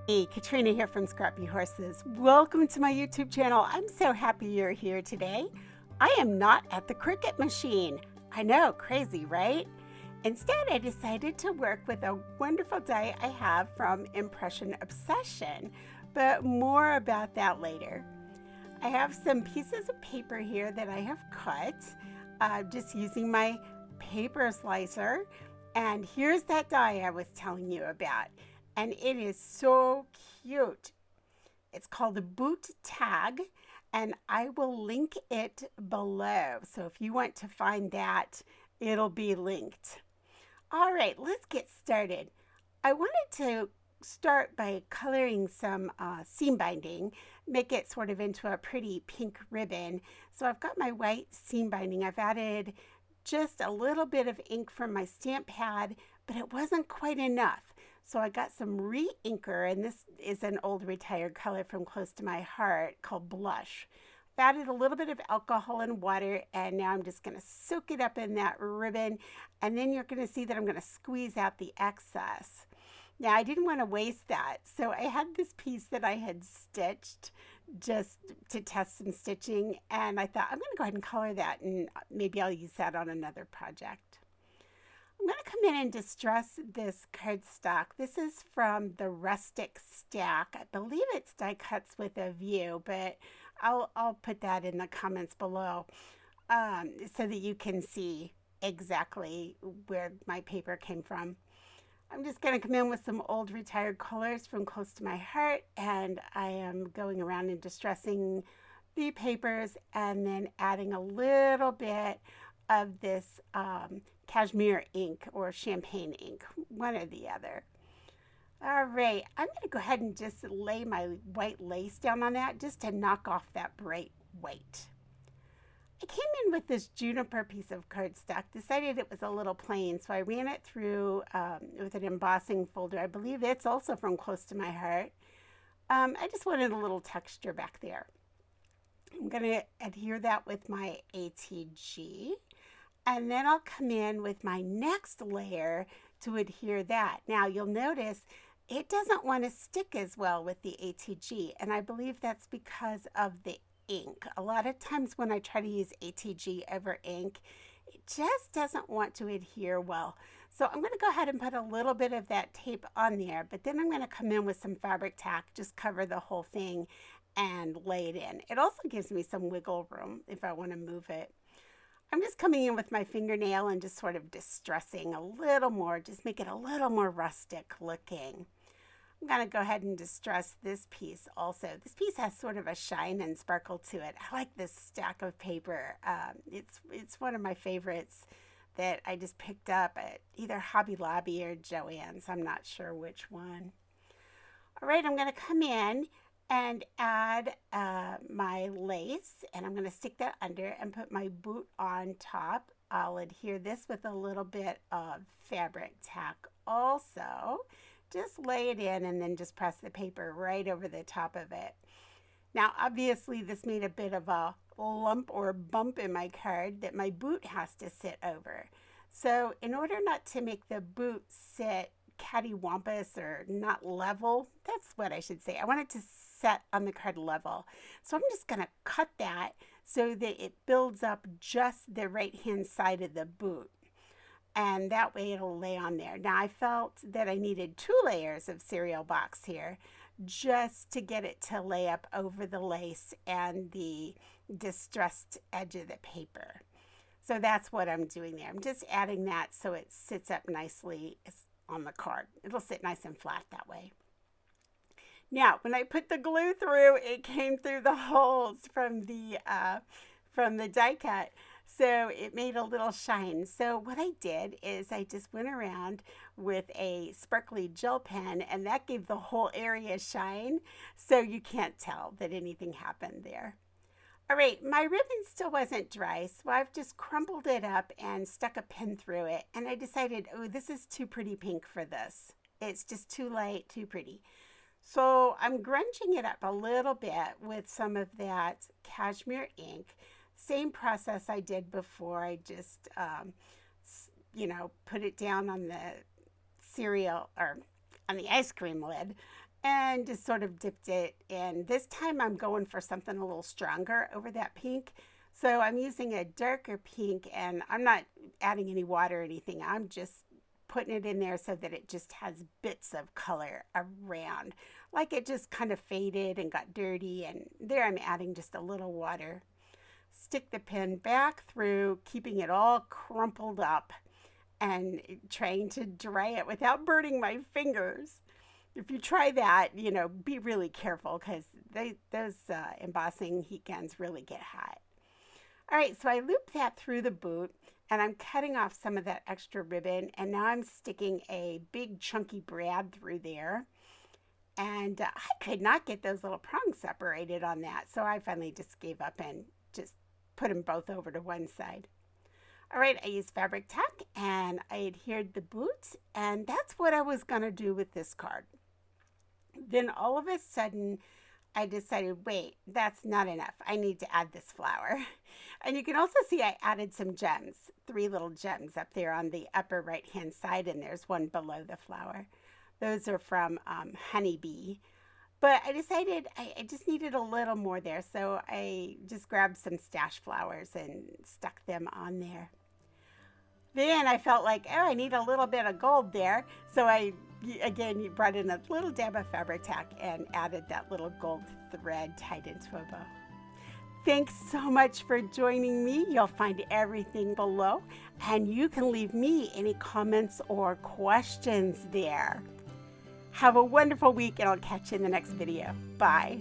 Hey, Katrina here from Scrappy Horses. Welcome to my YouTube channel. I'm so happy you're here today. I am not at the Cricut machine. I know, crazy, right? Instead, I decided to work with a wonderful die I have from Impression Obsession, but more about that later. I have some pieces of paper here that I have cut, just using my paper slicer. And here's that die I was telling you about. And it is so cute. It's called the Boot Tag, and I will link it below. So if you want to find that, it'll be linked. All right, let's get started. I wanted to start by coloring some seam binding, make it sort of into a pretty pink ribbon. So I've got my white seam binding. I've added just a little bit of ink from my stamp pad, but it wasn't quite enough. So I got some re-inker, and this is an old retired color from close to my heart called Blush. I've added a little bit of alcohol and water, and now I'm just going to soak it up in that ribbon, and then you're going to see that I'm going to squeeze out the excess. Now, I didn't want to waste that, so I had this piece that I had stitched just to test some stitching, and I thought I'm going to go ahead and color that, and maybe I'll use that on another project. I'm going to come in and distress this cardstock. This is from the Rustic stack. I believe it's die cuts with a view, but I'll put that in the comments below so that you can see exactly where my paper came from. I'm just going to come in with some old retired colors from close to my heart, and I am going around and distressing the papers and then adding a little bit of this cashmere ink or champagne ink, one or the other. All right, I'm going to go ahead and just lay my white lace down on that just to knock off that bright white. I came in with this juniper piece of cardstock, decided it was a little plain, so I ran it through with an embossing folder. I believe it's also from close to my heart. I just wanted a little texture back there. I'm going to adhere that with my ATG. And then I'll come in with my next layer to adhere that. Now you'll notice it doesn't want to stick as well with the ATG, and I believe that's because of the ink. A lot of times when I try to use ATG over ink, it just doesn't want to adhere well. So I'm going to go ahead and put a little bit of that tape on there, but then I'm going to come in with some Fabri-Tac, just cover the whole thing and lay it in. It also gives me some wiggle room if I want to move it. I'm just coming in with my fingernail and just sort of distressing a little more, just make it a little more rustic looking. I'm going to go ahead and distress this piece also. This piece has sort of a shine and sparkle to it. I like this stack of paper. It's one of my favorites that I just picked up at either Hobby Lobby or Joann's. I'm not sure which one. All right, I'm going to come in and add my lace, and I'm going to stick that under and put my boot on top. I'll adhere this with a little bit of Fabri-Tac also. Just lay it in and then just press the paper right over the top of it. Now obviously this made a bit of a lump or bump in my card that my boot has to sit over. So in order not to make the boot sit cattywampus or not level, that's what I should say. I want it to set on the card level. So I'm just going to cut that so that it builds up just the right hand side of the boot. And that way it'll lay on there. Now I felt that I needed 2 layers of cereal box here just to get it to lay up over the lace and the distressed edge of the paper. So that's what I'm doing there. I'm just adding that so it sits up nicely on the card. It'll sit nice and flat that way. Now, when I put the glue through, it came through the holes from the die cut, so it made a little shine. So what I did is I just went around with a sparkly gel pen, and that gave the whole area shine, so you can't tell that anything happened there. All right, my ribbon still wasn't dry, so I've just crumpled it up and stuck a pin through it, and I decided, oh, this is too pretty pink for this. It's just too light, too pretty. So I'm grunging it up a little bit with some of that cashmere ink. Same process I did before. I just, put it down on the cereal or on the ice cream lid and just sort of dipped it in. This time I'm going for something a little stronger over that pink. So I'm using a darker pink, and I'm not adding any water or anything. I'm just putting it in there so that it just has bits of color around. Like it just kind of faded and got dirty, and there I'm adding just a little water. Stick the pen back through, keeping it all crumpled up and trying to dry it without burning my fingers. If you try that, you know, be really careful because those embossing heat guns really get hot. All right, so I looped that through the boot, and I'm cutting off some of that extra ribbon, and now I'm sticking a big chunky brad through there. And I could not get those little prongs separated on that, so I finally just gave up and just put them both over to one side. All right, I used Fabri-Tac, and I adhered the boot, and that's what I was going to do with this card. Then all of a sudden, I decided, wait, that's not enough. I need to add this flower. And you can also see I added some gems, 3 little gems up there on the upper right-hand side, and there's one below the flower. Those are from Honeybee. But I decided I just needed a little more there, so I just grabbed some stash flowers and stuck them on there. Then I felt like, oh, I need a little bit of gold there. So I, again, brought in a little dab of Fabri-Tac and added that little gold thread tied into a bow. Thanks so much for joining me. You'll find everything below, and you can leave me any comments or questions there. Have a wonderful week, and I'll catch you in the next video. Bye.